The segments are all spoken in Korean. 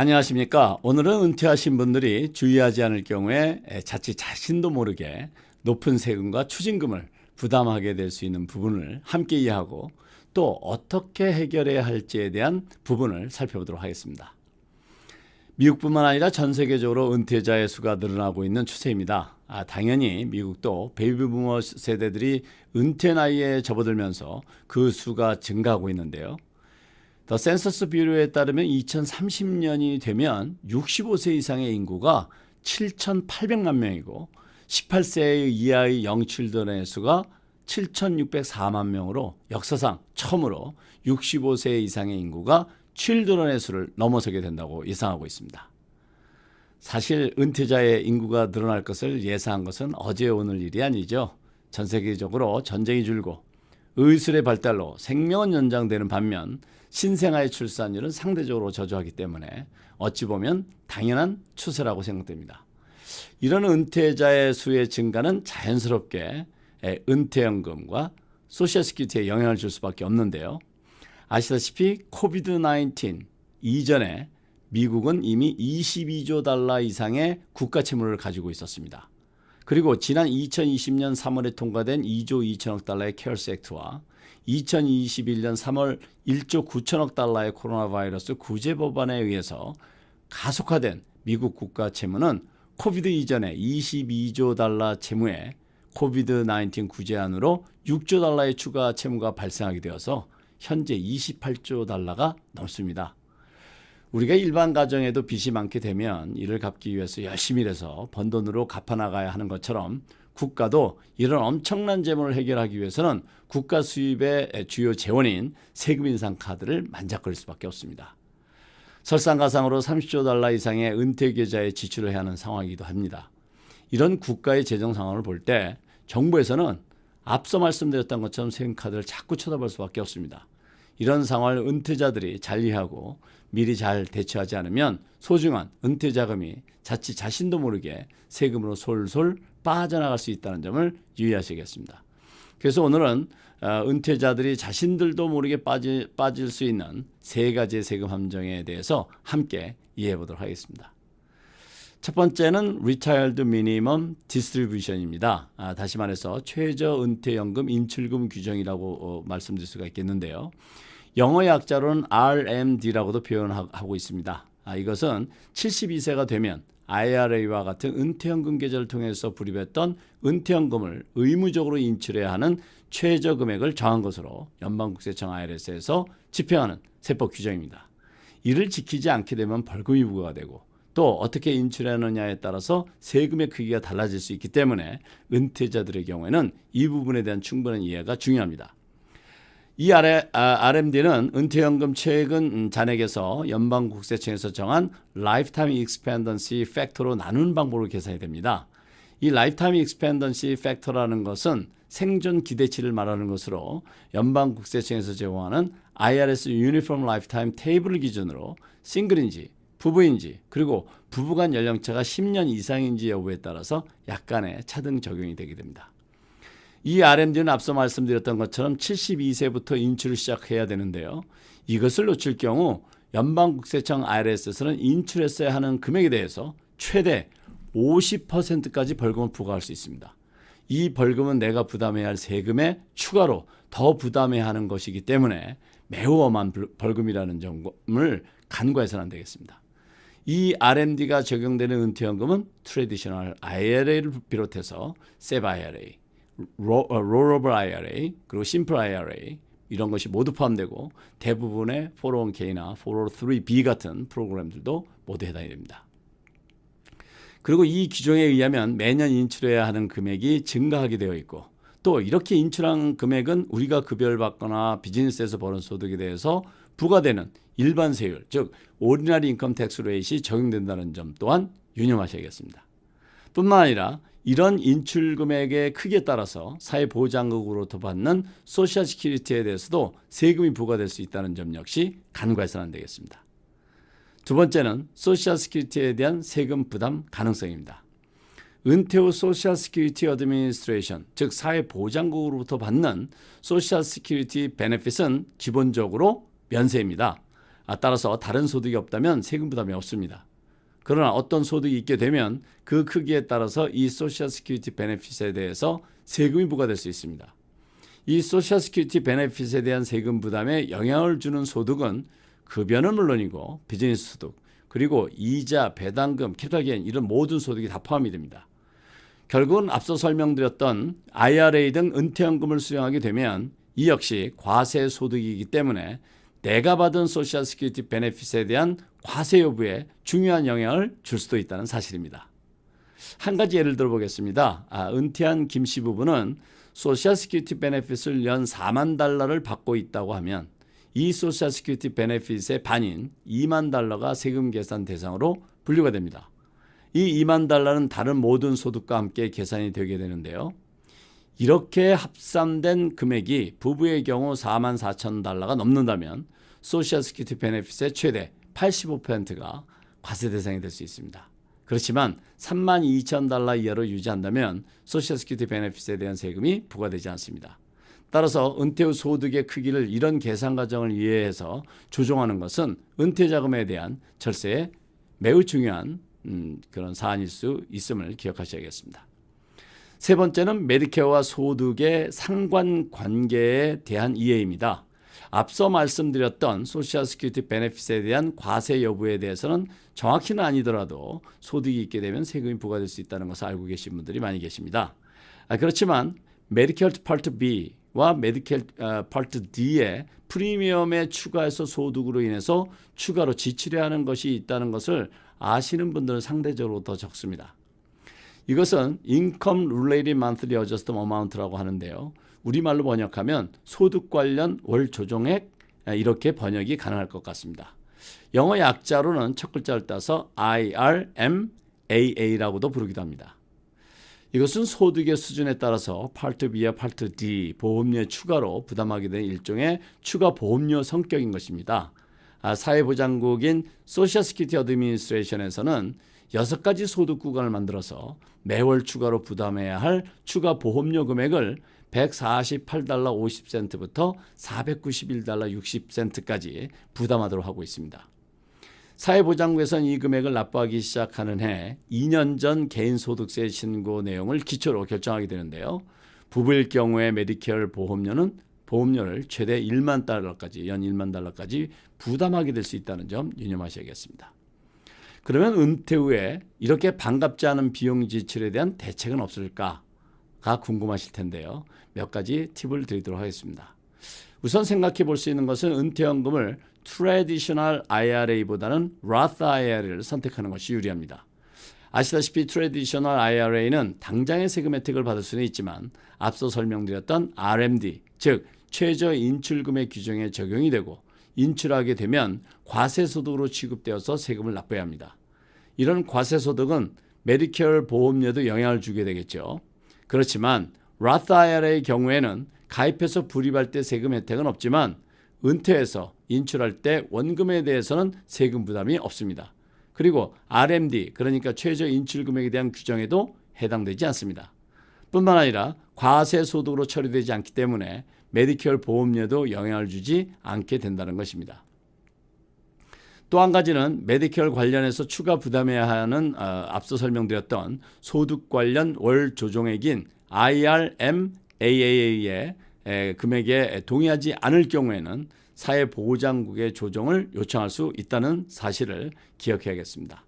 안녕하십니까. 오늘은 은퇴하신 분들이 주의하지 않을 경우에 자칫 자신도 모르게 높은 세금과 추징금을 부담하게 될 수 있는 부분을 함께 이해하고 또 어떻게 해결해야 할지에 대한 부분을 살펴보도록 하겠습니다. 미국뿐만 아니라 전 세계적으로 은퇴자의 수가 늘어나고 있는 추세입니다. 당연히 미국도 베이비부머 세대들이 은퇴 나이에 접어들면서 그 수가 증가하고 있는데요. 더 센서스 뷰로에 따르면 2030년이 되면 65세 이상의 인구가 7,800만 명이고 18세 이하의 영칠들의 수가 7,604만 명으로 역사상 처음으로 65세 이상의 인구가 칠드런의 수를 넘어서게 된다고 예상하고 있습니다. 사실 은퇴자의 인구가 늘어날 것을 예상한 것은 어제 오늘 일이 아니죠. 전 세계적으로 전쟁이 줄고 의술의 발달로 생명은 연장되는 반면 신생아의 출산율은 상대적으로 저조하기 때문에 어찌 보면 당연한 추세라고 생각됩니다. 이런 은퇴자의 수의 증가는 자연스럽게 은퇴연금과 소셜시큐리티에 영향을 줄 수밖에 없는데요. 아시다시피 코비드-19 이전에 미국은 이미 22조 달러 이상의 국가 채무를 가지고 있었습니다. 그리고 지난 2020년 3월에 통과된 2조 2천억 달러의 케어스 액트와 2021년 3월 1조 9천억 달러의 코로나 바이러스 구제 법안에 의해서 가속화된 미국 국가 채무는 코비드 이전의 22조 달러 채무에 코비드-19 구제안으로 6조 달러의 추가 채무가 발생하게 되어서 현재 28조 달러가 넘습니다. 우리가 일반 가정에도 빚이 많게 되면 이를 갚기 위해서 열심히 일해서 번 돈으로 갚아나가야 하는 것처럼 국가도 이런 엄청난 재물을 해결하기 위해서는 국가 수입의 주요 재원인 세금 인상 카드를 만작거릴 수밖에 없습니다. 설상가상으로 30조 달러 이상의 은퇴 계좌에 지출을 해야 하는 상황이기도 합니다. 이런 국가의 재정 상황을 볼 때 정부에서는 앞서 말씀드렸던 것처럼 세금 카드를 자꾸 쳐다볼 수밖에 없습니다. 이런 상황을 은퇴자들이 잘 이해하고 미리 잘 대처하지 않으면 소중한 은퇴 자금이 자칫 자신도 모르게 세금으로 솔솔 빠져나갈 수 있다는 점을 유의하시겠습니다. 그래서 오늘은 은퇴자들이 자신들도 모르게 빠질 수 있는 세 가지의 세금 함정에 대해서 함께 이해해 보도록 하겠습니다. 첫 번째는 Retired Minimum Distribution입니다. 다시 말해서 최저 은퇴연금 인출금 규정이라고 말씀드릴 수가 있겠는데요. 영어 약자로는 RMD라고도 표현하고 있습니다. 이것은 72세가 되면 IRA와 같은 은퇴연금 계좌를 통해서 불입했던 은퇴연금을 의무적으로 인출해야 하는 최저 금액을 정한 것으로 연방국세청 IRS에서 집행하는 세법 규정입니다. 이를 지키지 않게 되면 벌금이 부과가 되고 또 어떻게 인출하느냐에 따라서 세금의 크기가 달라질 수 있기 때문에 은퇴자들의 경우에는 이 부분에 대한 충분한 이해가 중요합니다. 이 RMD는 은퇴연금 최근 잔액에서 연방국세청에서 정한 Lifetime Expectancy Factor로 나누는 방법으로 계산이 됩니다. 이 Lifetime Expectancy Factor라는 것은 생존 기대치를 말하는 것으로 연방국세청에서 제공하는 IRS Uniform Lifetime 테이블을 기준으로 싱글인지 부부인지 그리고 부부간 연령차가 10년 이상인지 여부에 따라서 약간의 차등 적용이 되게 됩니다. 이 RMD는 앞서 말씀드렸던 것처럼 72세부터 인출을 시작해야 되는데요. 이것을 놓칠 경우 연방국세청 IRS에서는 인출했어야 하는 금액에 대해서 최대 50%까지 벌금을 부과할 수 있습니다. 이 벌금은 내가 부담해야 할 세금에 추가로 더 부담해야 하는 것이기 때문에 매우 엄한 벌금이라는 점을 간과해서는 안 되겠습니다. 이 RMD가 적용되는 은퇴연금은 트래디셔널 IRA를 비롯해서 SEP IRA, Rollover IRA, 그리고 Simple IRA 이런 것이 모두 포함되고 대부분의 401k나 403b 같은 프로그램들도 모두 해당이 됩니다. 그리고 이 규정에 의하면 매년 인출해야 하는 금액이 증가하게 되어 있고 또 이렇게 인출한 금액은 우리가 급여를 받거나 비즈니스에서 버는 소득에 대해서 부과되는 일반 세율, 즉 오리지널 인컴 텍스 레이트이 적용된다는 점 또한 유념하셔야겠습니다. 뿐만 아니라 이런 인출 금액의 크기에 따라서 사회보장국으로부터 받는 소셜 시큐리티에 대해서도 세금이 부과될 수 있다는 점 역시 간과해서는 안 되겠습니다. 두 번째는 소셜 시큐리티에 대한 세금 부담 가능성입니다. 은퇴 후 소셜 시큐리티 어드미니스트레이션, 즉 사회보장국으로부터 받는 소셜 시큐리티 베네핏은 기본적으로 면세입니다. 따라서 다른 소득이 없다면 세금 부담이 없습니다. 그러나 어떤 소득이 있게 되면 그 크기에 따라서 이 소셜 시큐리티 베네핏에 대해서 세금이 부과될 수 있습니다. 이 소셜 시큐리티 베네핏에 대한 세금 부담에 영향을 주는 소득은 급여는 물론이고 비즈니스 소득, 그리고 이자, 배당금, 캐피탈 게인 이런 모든 소득이 다 포함이 됩니다. 결국은 앞서 설명드렸던 IRA 등 은퇴연금을 수령하게 되면 이 역시 과세 소득이기 때문에 내가 받은 소셜 시큐리티 베네핏에 대한 과세 여부에 중요한 영향을 줄 수도 있다는 사실입니다. 한 가지 예를 들어 보겠습니다. 은퇴한 김 씨 부부는 소셜 시큐리티 베네핏을 연 4만 달러를 받고 있다고 하면 이 소셜 시큐리티 베네핏의 반인 2만 달러가 세금 계산 대상으로 분류가 됩니다. 이 2만 달러는 다른 모든 소득과 함께 계산이 되게 되는데요. 이렇게 합산된 금액이 부부의 경우 4만 4천 달러가 넘는다면 소셜 시큐리티 베네핏의 최대 85%가 과세 대상이 될 수 있습니다. 그렇지만 3만 2천 달러 이하로 유지한다면 소셜 시큐리티 베네핏에 대한 세금이 부과되지 않습니다. 따라서 은퇴 후 소득의 크기를 이런 계산 과정을 이해해서 조정하는 것은 은퇴 자금에 대한 절세에 매우 중요한 그런 사안일 수 있음을 기억하셔야겠습니다. 세 번째는 메디케어와 소득의 상관관계에 대한 이해입니다. 앞서 말씀드렸던 소셜 시큐리티 베네핏에 대한 과세 여부에 대해서는 정확히는 아니더라도 소득이 있게 되면 세금이 부과될 수 있다는 것을 알고 계신 분들이 많이 계십니다. 그렇지만 메디케어 파트 B와 메디케어 파트 D의 프리미엄에 추가해서 소득으로 인해서 추가로 지출해야 하는 것이 있다는 것을 아시는 분들은 상대적으로 더 적습니다. 이것은 Income Related Monthly Adjustment Amount라고 하는데요. 우리말로 번역하면 소득 관련 월 조정액, 이렇게 번역이 가능할 것 같습니다. 영어 약자로는 첫 글자를 따서 IRMAA라고도 부르기도 합니다. 이것은 소득의 수준에 따라서 파트 B와 파트 D 보험료에 추가로 부담하게 된 일종의 추가 보험료 성격인 것입니다. 사회보장국인 소셜 시큐리티 어드미니스트레이션에서는 6가지 소득 구간을 만들어서 매월 추가로 부담해야 할 추가 보험료 금액을 148달러 50센트부터 491달러 60센트까지 부담하도록 하고 있습니다. 사회보장국에서는 이 금액을 납부하기 시작하는 해 2년 전 개인소득세 신고 내용을 기초로 결정하게 되는데요. 부부일 경우에 메디케어 보험료를 최대 1만 달러까지, 연 1만 달러까지 부담하게 될 수 있다는 점 유념하셔야겠습니다. 그러면 은퇴 후에 이렇게 반갑지 않은 비용 지출에 대한 대책은 없을까가 궁금하실 텐데요. 몇 가지 팁을 드리도록 하겠습니다. 우선 생각해 볼 수 있는 것은 은퇴연금을 트래디셔널 IRA보다는 Roth IRA를 선택하는 것이 유리합니다. 아시다시피 트래디셔널 IRA는 당장의 세금 혜택을 받을 수는 있지만 앞서 설명드렸던 RMD, 즉 최저 인출금액 규정에 적용이 되고 인출하게 되면 과세소득으로 취급되어서 세금을 납부해야 합니다. 이런 과세소득은 메디케어 보험료도 영향을 주게 되겠죠. 그렇지만 Roth IRA의 경우에는 가입해서 불입할 때 세금 혜택은 없지만 은퇴해서 인출할 때 원금에 대해서는 세금 부담이 없습니다. 그리고 RMD, 그러니까 최저 인출 금액에 대한 규정에도 해당되지 않습니다. 뿐만 아니라 과세소득으로 처리되지 않기 때문에 메디케어 보험료도 영향을 주지 않게 된다는 것입니다. 또 한 가지는 메디케어 관련해서 추가 부담해야 하는 앞서 설명드렸던 소득 관련 월 조정액인 IRMAA의 금액에 동의하지 않을 경우에는 사회보장국의 조정을 요청할 수 있다는 사실을 기억해야겠습니다.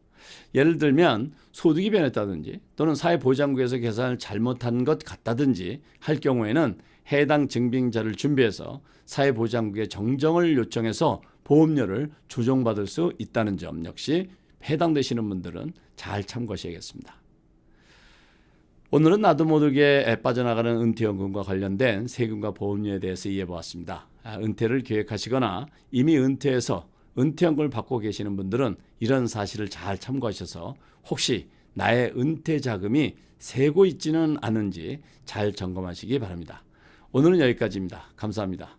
예를 들면 소득이 변했다든지 또는 사회보장국에서 계산을 잘못한 것 같다든지 할 경우에는 해당 증빙자를 준비해서 사회보장국에 정정을 요청해서 보험료를 조정받을 수 있다는 점 역시 해당되시는 분들은 잘 참고하셔야겠습니다. 오늘은 나도 모르게 빠져나가는 은퇴연금과 관련된 세금과 보험료에 대해서 이해해보았습니다. 은퇴를 계획하시거나 이미 은퇴해서 은퇴연금을 받고 계시는 분들은 이런 사실을 잘 참고하셔서 혹시 나의 은퇴 자금이 새고 있지는 않은지 잘 점검하시기 바랍니다. 오늘은 여기까지입니다. 감사합니다.